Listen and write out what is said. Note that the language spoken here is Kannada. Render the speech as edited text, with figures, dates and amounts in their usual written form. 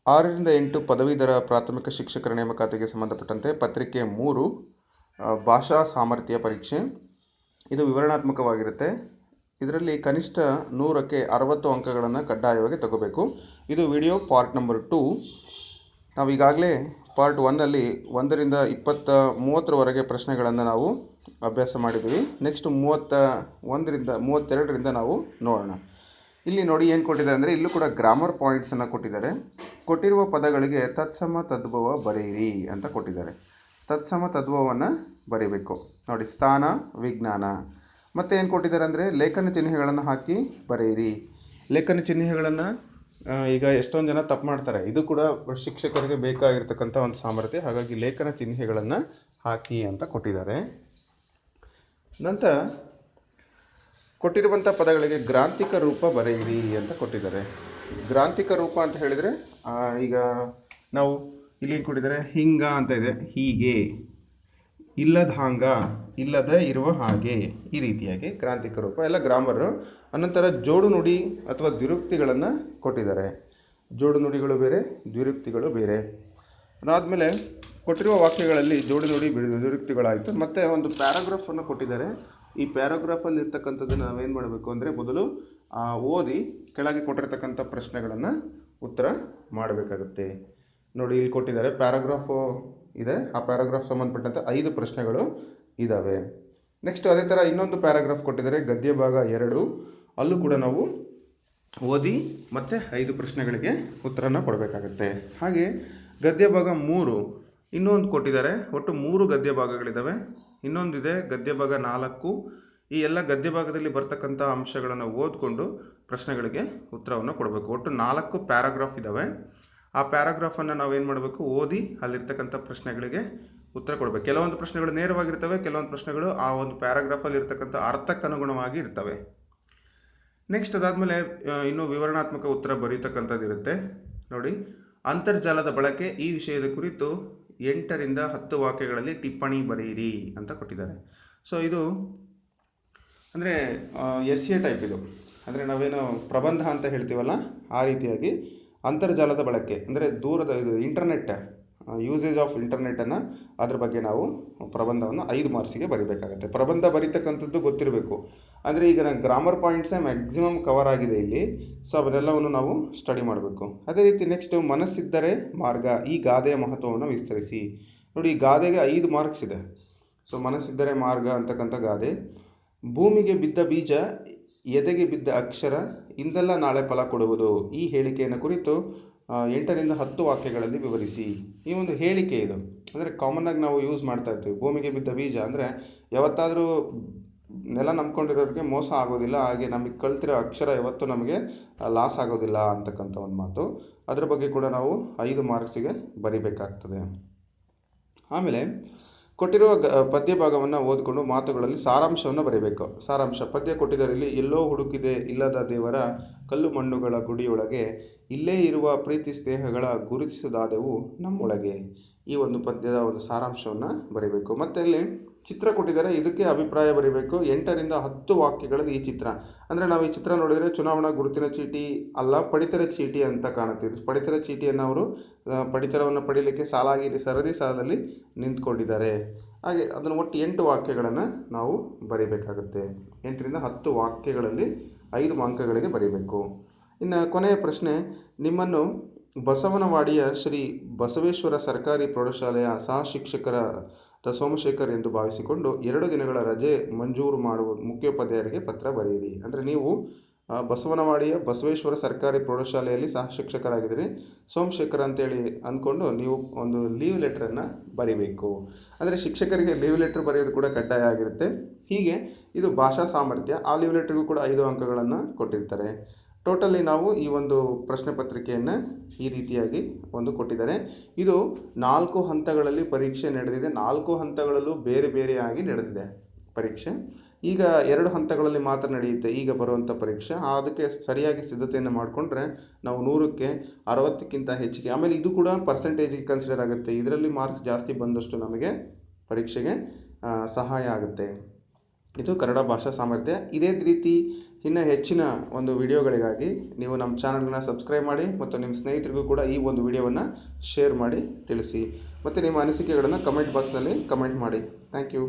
6ರಿಂದ 8 ಪದವೀಧರ ಪ್ರಾಥಮಿಕ ಶಿಕ್ಷಕರ ನೇಮಕಾತಿಗೆ ಸಂಬಂಧಪಟ್ಟಂತೆ ಪತ್ರಿಕೆ 3 ಭಾಷಾ ಸಾಮರ್ಥ್ಯ ಪರೀಕ್ಷೆ. ಇದು ವಿವರಣಾತ್ಮಕವಾಗಿರುತ್ತೆ. ಇದರಲ್ಲಿ ಕನಿಷ್ಠ 100ಕ್ಕೆ 60 ಅಂಕಗಳನ್ನು ಕಡ್ಡಾಯವಾಗಿ ತಗೋಬೇಕು. ಇದು ವಿಡಿಯೋ ಪಾರ್ಟ್ ನಂಬರ್ 2. ನಾವು ಈಗಾಗಲೇ ಪಾರ್ಟ್ 1ನಲ್ಲಿ 1ರಿಂದ 30ರವರೆಗೆ ಪ್ರಶ್ನೆಗಳನ್ನು ನಾವು ಅಭ್ಯಾಸ ಮಾಡಿದ್ದೀವಿ. ನೆಕ್ಸ್ಟ್ 31ರಿಂದ 32ರಿಂದ ನಾವು ನೋಡೋಣ. ಇಲ್ಲಿ ನೋಡಿ ಏನು ಕೊಟ್ಟಿದ್ದಾರೆ ಅಂದರೆ, ಇಲ್ಲೂ ಕೂಡ ಗ್ರಾಮರ್ ಪಾಯಿಂಟ್ಸನ್ನು ಕೊಟ್ಟಿದ್ದಾರೆ. ಕೊಟ್ಟಿರುವ ಪದಗಳಿಗೆ ತತ್ಸಮ ತದ್ಭವ ಬರೆಯಿರಿ ಅಂತ ಕೊಟ್ಟಿದ್ದಾರೆ. ತತ್ಸಮ ತದ್ಭವವನ್ನು ಬರೀಬೇಕು. ನೋಡಿ, ಸ್ಥಾನ, ವಿಜ್ಞಾನ. ಮತ್ತು ಏನು ಕೊಟ್ಟಿದ್ದಾರೆ ಅಂದರೆ, ಲೇಖನ ಚಿಹ್ನೆಗಳನ್ನು ಹಾಕಿ ಬರೆಯಿರಿ. ಲೇಖನ ಚಿಹ್ನೆಗಳನ್ನು ಈಗ ಎಷ್ಟೊಂದು ಜನ ತಪ್ಪು ಮಾಡ್ತಾರೆ. ಇದು ಕೂಡ ಶಿಕ್ಷಕರಿಗೆ ಬೇಕಾಗಿರ್ತಕ್ಕಂಥ ಒಂದು ಸಾಮರ್ಥ್ಯ. ಹಾಗಾಗಿ ಲೇಖನ ಚಿಹ್ನೆಗಳನ್ನು ಹಾಕಿ ಅಂತ ಕೊಟ್ಟಿದ್ದಾರೆ. ನಂತರ ಕೊಟ್ಟಿರುವಂಥ ಪದಗಳಿಗೆ ಗ್ರಾಂಥಿಕ ರೂಪ ಬರೆಯಿರಿ ಅಂತ ಕೊಟ್ಟಿದ್ದಾರೆ. ಗ್ರಾಂಥಿಕ ರೂಪ ಅಂತ ಹೇಳಿದರೆ, ಈಗ ನಾವು ಇಲ್ಲಿ ಕೊಟ್ಟಿದ್ದಾರೆ, ಹಿಂಗ ಅಂತ ಇದೆ, ಹೀಗೆ, ಇಲ್ಲದ ಹಾಂಗ, ಇಲ್ಲದ ಇರುವ ಹಾಗೆ, ಈ ರೀತಿಯಾಗಿ ಗ್ರಾಂಥಿಕ ರೂಪ ಎಲ್ಲ ಗ್ರಾಮರು. ಅನಂತರ ಜೋಡು ನುಡಿ ಅಥವಾ ದ್ವಿರುಕ್ತಿಗಳನ್ನು ಕೊಟ್ಟಿದ್ದಾರೆ. ಜೋಡು ನುಡಿಗಳು ಬೇರೆ, ದ್ವಿರುಕ್ತಿಗಳು ಬೇರೆ. ಅದಾದಮೇಲೆ ಕೊಟ್ಟಿರುವ ವಾಕ್ಯಗಳಲ್ಲಿ ಜೋಡು ನುಡಿ ದ್ವಿರುಕ್ತಿಗಳಾಯಿತು. ಮತ್ತು ಒಂದು ಪ್ಯಾರಾಗ್ರಾಫನ್ನು ಕೊಟ್ಟಿದ್ದಾರೆ. ಈ ಪ್ಯಾರಾಗ್ರಾಫಲ್ಲಿ ಇರ್ತಕ್ಕಂಥದ್ದನ್ನು ನಾವೇನು ಮಾಡಬೇಕು ಅಂದರೆ, ಮೊದಲು ಓದಿ ಕೆಳಗೆ ಕೊಟ್ಟಿರ್ತಕ್ಕಂಥ ಪ್ರಶ್ನೆಗಳನ್ನು ಉತ್ತರ ಮಾಡಬೇಕಾಗುತ್ತೆ. ನೋಡಿ, ಇಲ್ಲಿ ಕೊಟ್ಟಿದ್ದಾರೆ, ಪ್ಯಾರಾಗ್ರಾಫು ಇದೆ. ಆ ಪ್ಯಾರಾಗ್ರಾಫ್ ಸಂಬಂಧಪಟ್ಟಂತೆ 5 ಪ್ರಶ್ನೆಗಳು ಇದ್ದಾವೆ. ನೆಕ್ಸ್ಟ್ ಅದೇ ಥರ ಇನ್ನೊಂದು ಪ್ಯಾರಾಗ್ರಾಫ್ ಕೊಟ್ಟಿದ್ದಾರೆ, ಗದ್ಯ ಭಾಗ 2. ಅಲ್ಲೂ ಕೂಡ ನಾವು ಓದಿ ಮತ್ತು 5 ಪ್ರಶ್ನೆಗಳಿಗೆ ಉತ್ತರನ ಕೊಡಬೇಕಾಗತ್ತೆ. ಹಾಗೆ ಗದ್ಯ ಭಾಗ 3 ಇನ್ನೊಂದು ಕೊಟ್ಟಿದ್ದಾರೆ. ಒಟ್ಟು 3 ಗದ್ಯ ಭಾಗಗಳಿದ್ದಾವೆ. ಇನ್ನೊಂದಿದೆ ಗದ್ಯ ಭಾಗ 4. ಈ ಎಲ್ಲ ಗದ್ಯ ಭಾಗದಲ್ಲಿ ಬರ್ತಕ್ಕಂಥ ಅಂಶಗಳನ್ನು ಓದಿಕೊಂಡು ಪ್ರಶ್ನೆಗಳಿಗೆ ಉತ್ತರವನ್ನು ಕೊಡಬೇಕು. ಒಟ್ಟು 4 ಪ್ಯಾರಾಗ್ರಾಫ್ ಇದ್ದಾವೆ. ಆ ಪ್ಯಾರಾಗ್ರಾಫನ್ನು ನಾವೇನು ಮಾಡಬೇಕು, ಓದಿ ಅಲ್ಲಿರ್ತಕ್ಕಂಥ ಪ್ರಶ್ನೆಗಳಿಗೆ ಉತ್ತರ ಕೊಡಬೇಕು. ಕೆಲವೊಂದು ಪ್ರಶ್ನೆಗಳು ನೇರವಾಗಿರ್ತವೆ, ಕೆಲವೊಂದು ಪ್ರಶ್ನೆಗಳು ಆ ಒಂದು ಪ್ಯಾರಾಗ್ರಾಫಲ್ಲಿ ಇರ್ತಕ್ಕಂಥ ಅರ್ಥಕ್ಕನುಗುಣವಾಗಿ ಇರ್ತವೆ. ನೆಕ್ಸ್ಟ್ ಅದಾದಮೇಲೆ ಇನ್ನೂ ವಿವರಣಾತ್ಮಕ ಉತ್ತರ ಬರೀತಕ್ಕಂಥದ್ದು ಇರುತ್ತೆ. ನೋಡಿ, ಅಂತರ್ಜಾಲದ ಬಳಕೆ ಈ ವಿಷಯದ ಕುರಿತು 8ರಿಂದ 10 ವಾಕ್ಯಗಳಲ್ಲಿ ಟಿಪ್ಪಣಿ ಬರೆಯಿರಿ ಅಂತ ಕೊಟ್ಟಿದ್ದಾರೆ. ಸೊ ಇದು ಅಂದರೆ ಎಸ್ಸೆ ಟೈಪ್. ಇದು ಅಂದರೆ ನಾವೇನು ಪ್ರಬಂಧ ಅಂತ ಹೇಳ್ತೀವಲ್ಲ, ಆ ರೀತಿಯಾಗಿ ಅಂತರ್ಜಾಲದ ಬಳಕೆ ಅಂದರೆ ಇದು ಇಂಟರ್ನೆಟ್ ಯೂಸೇಜ್ ಆಫ್ ಇಂಟರ್ನೆಟನ್ನು, ಅದ್ರ ಬಗ್ಗೆ ನಾವು ಪ್ರಬಂಧವನ್ನು 5 ಮಾರ್ಕ್ಸಿಗೆ ಬರೀಬೇಕಾಗತ್ತೆ. ಪ್ರಬಂಧ ಬರೀತಕ್ಕಂಥದ್ದು ಗೊತ್ತಿರಬೇಕು. ಅಂದರೆ ಈಗ ಗ್ರಾಮರ್ ಪಾಯಿಂಟ್ಸೇ ಮ್ಯಾಕ್ಸಿಮಮ್ ಕವರ್ ಆಗಿದೆ ಇಲ್ಲಿ. ಸೊ ಅವನ್ನೆಲ್ಲವನ್ನು ನಾವು ಸ್ಟಡಿ ಮಾಡಬೇಕು. ಅದೇ ರೀತಿ ನೆಕ್ಸ್ಟು ಮನಸ್ಸಿದ್ದರೆ ಮಾರ್ಗ, ಈ ಗಾದೆಯ ಮಹತ್ವವನ್ನು ವಿಸ್ತರಿಸಿ. ನೋಡಿ, ಈ ಗಾದೆಗೆ 5 ಮಾರ್ಕ್ಸ್ ಇದೆ. ಸೊ ಮನಸ್ಸಿದ್ದರೆ ಮಾರ್ಗ ಅಂತಕ್ಕಂಥ ಗಾದೆ. ಭೂಮಿಗೆ ಬಿದ್ದ ಬೀಜ, ಎದೆಗೆ ಬಿದ್ದ ಅಕ್ಷರ, ಇಂದೆಲ್ಲ ನಾಳೆ ಫಲ ಕೊಡುವುದು. ಈ ಹೇಳಿಕೆಯನ್ನು ಕುರಿತು 8ರಿಂದ 10 ವಾಕ್ಯಗಳಲ್ಲಿ ವಿವರಿಸಿ. ಈ ಒಂದು ಹೇಳಿಕೆ ಇದು ಅಂದರೆ ಕಾಮನ್ನಾಗಿ ನಾವು ಯೂಸ್ ಮಾಡ್ತಾ ಇರ್ತೀವಿ. ಭೂಮಿಗೆ ಬಿದ್ದ ಬೀಜ ಅಂದರೆ ಯಾವತ್ತಾದರೂ ನೆಲ ನಂಬ್ಕೊಂಡಿರೋರಿಗೆ ಮೋಸ ಆಗೋದಿಲ್ಲ, ಹಾಗೆ ನಮಗೆ ಕಲ್ತಿರೋ ಅಕ್ಷರ ಯಾವತ್ತೂ ನಮಗೆ ಲಾಸ್ ಆಗೋದಿಲ್ಲ ಅಂತಕ್ಕಂಥ ಒಂದು ಮಾತು. ಅದ್ರ ಬಗ್ಗೆ ಕೂಡ ನಾವು 5 ಮಾರ್ಕ್ಸಿಗೆ ಬರಿಬೇಕಾಗ್ತದೆ. ಆಮೇಲೆ ಕೊಟ್ಟಿರುವ ಪದ್ಯ ಭಾಗವನ್ನು ಓದಿಕೊಂಡು ಮಾತುಗಳಲ್ಲಿ ಸಾರಾಂಶವನ್ನು ಬರೀಬೇಕು. ಸಾರಾಂಶ ಪದ್ಯ ಕೊಟ್ಟಿದ್ದಾರೆ. ಇಲ್ಲಿ, ಎಲ್ಲೋ ಹುಡುಕಿದೆ ಇಲ್ಲದ ದೇವರ ಕಲ್ಲು ಮಣ್ಣುಗಳ ಗುಡಿಯೊಳಗೆ, ಇಲ್ಲೇ ಇರುವ ಪ್ರೀತಿ ಸ್ನೇಹಗಳ ಗುರುತಿಸದಾದೆವು ನಮ್ಮೊಳಗೆ. ಈ ಒಂದು ಪದ್ಯದ ಒಂದು ಸಾರಾಂಶವನ್ನು ಬರೀಬೇಕು. ಮತ್ತು ಇಲ್ಲಿ ಚಿತ್ರ ಕೊಟ್ಟಿದ್ದಾರೆ, ಇದಕ್ಕೆ ಅಭಿಪ್ರಾಯ ಬರೀಬೇಕು. 8ರಿಂದ 10 ವಾಕ್ಯಗಳಲ್ಲಿ ಈ ಚಿತ್ರ ಅಂದರೆ, ನಾವು ಈ ಚಿತ್ರ ನೋಡಿದರೆ ಚುನಾವಣಾ ಗುರುತಿನ ಚೀಟಿ ಅಲ್ಲ, ಪಡಿತರ ಚೀಟಿ ಅಂತ ಕಾಣುತ್ತೆ. ಪಡಿತರ ಚೀಟಿಯನ್ನು ಅವರು ಪಡಿತರವನ್ನು ಪಡೀಲಿಕ್ಕೆ ಸರದಿ ಸಾಲಲ್ಲಿ ನಿಂತ್ಕೊಂಡಿದ್ದಾರೆ. ಹಾಗೆ ಅದನ್ನು ಒಟ್ಟು 8 ವಾಕ್ಯಗಳನ್ನು ನಾವು ಬರೀಬೇಕಾಗುತ್ತೆ. 8ರಿಂದ 10 ವಾಕ್ಯಗಳಲ್ಲಿ 5 ಅಂಕಗಳಿಗೆ ಬರೀಬೇಕು. ಇನ್ನು ಕೊನೆಯ ಪ್ರಶ್ನೆ, ನಿಮ್ಮನ್ನು ಬಸವನವಾಡಿಯ ಶ್ರೀ ಬಸವೇಶ್ವರ ಸರ್ಕಾರಿ ಪ್ರೌಢಶಾಲೆಯ ಸಹ ಶಿಕ್ಷಕರಾದ ಸೋಮಶೇಖರ್ ಎಂದು ಭಾವಿಸಿಕೊಂಡು 2 ದಿನಗಳ ರಜೆ ಮಂಜೂರು ಮಾಡುವ ಮುಖ್ಯೋಪಾಧ್ಯಾಯರಿಗೆ ಪತ್ರ ಬರೆಯಿರಿ. ಅಂದರೆ ನೀವು ಬಸವನವಾಡಿಯ ಬಸವೇಶ್ವರ ಸರ್ಕಾರಿ ಪ್ರೌಢಶಾಲೆಯಲ್ಲಿ ಸಹ ಶಿಕ್ಷಕರಾಗಿದ್ದೀರಿ, ಸೋಮಶೇಖರ್ ಅಂತೇಳಿ ಅಂದ್ಕೊಂಡು ನೀವು ಒಂದು ಲೀವ್ ಲೆಟ್ರನ್ನು ಬರೀಬೇಕು. ಅಂದರೆ ಶಿಕ್ಷಕರಿಗೆ ಲೀವ್ ಲೆಟ್ರ್ ಬರೆಯೋದು ಕೂಡ ಕಡ್ಡಾಯ ಆಗಿರುತ್ತೆ. ಹೀಗೆ ಇದು ಭಾಷಾ ಸಾಮರ್ಥ್ಯ. ಆ ಲೀವ್ ಲೆಟ್ರಿಗೂ ಕೂಡ 5 ಅಂಕಗಳನ್ನು ಕೊಟ್ಟಿರ್ತಾರೆ. ಟೋಟಲಿ ನಾವು ಈ ಒಂದು ಪ್ರಶ್ನೆ ಪತ್ರಿಕೆಯನ್ನು ಈ ರೀತಿಯಾಗಿ ಒಂದು ಕೊಟ್ಟಿದ್ದಾರೆ. ಇದು 4 ಹಂತಗಳಲ್ಲಿ ಪರೀಕ್ಷೆ ನಡೆದಿದೆ. 4 ಹಂತಗಳಲ್ಲೂ ಬೇರೆ ಬೇರೆಯಾಗಿ ನಡೆದಿದೆ ಪರೀಕ್ಷೆ. ಈಗ 2 ಹಂತಗಳಲ್ಲಿ ಮಾತ್ರ ನಡೆಯುತ್ತೆ ಈಗ ಬರುವಂಥ ಪರೀಕ್ಷೆ. ಅದಕ್ಕೆ ಸರಿಯಾಗಿ ಸಿದ್ಧತೆಯನ್ನು ಮಾಡಿಕೊಂಡ್ರೆ ನಾವು 100ಕ್ಕೆ 60ಕ್ಕಿಂತ ಹೆಚ್ಚಿಗೆ. ಆಮೇಲೆ ಇದು ಕೂಡ ಪರ್ಸೆಂಟೇಜಿಗೆ ಕನ್ಸಿಡರ್ ಆಗುತ್ತೆ. ಇದರಲ್ಲಿ ಮಾರ್ಕ್ಸ್ ಜಾಸ್ತಿ ಬಂದಷ್ಟು ನಮಗೆ ಪರೀಕ್ಷೆಗೆ ಸಹಾಯ ಆಗುತ್ತೆ. ಇದು ಕನ್ನಡ ಭಾಷಾ ಸಾಮರ್ಥ್ಯ. ಇದೇ ರೀತಿ ಇನ್ನು ಹೆಚ್ಚಿನ ಒಂದು ವಿಡಿಯೋಗಳಿಗಾಗಿ ನೀವು ನಮ್ಮ ಚಾನಲ್ನ ಸಬ್ಸ್ಕ್ರೈಬ್ ಮಾಡಿ ಮತ್ತು ನಿಮ್ಮ ಸ್ನೇಹಿತರಿಗೂ ಕೂಡ ಈ ಒಂದು ವಿಡಿಯೋವನ್ನು ಶೇರ್ ಮಾಡಿ ತಿಳಿಸಿ. ಮತ್ತು ನಿಮ್ಮ ಅನಿಸಿಕೆಗಳನ್ನು ಕಮೆಂಟ್ ಬಾಕ್ಸ್ನಲ್ಲಿ ಕಮೆಂಟ್ ಮಾಡಿ. Thank you.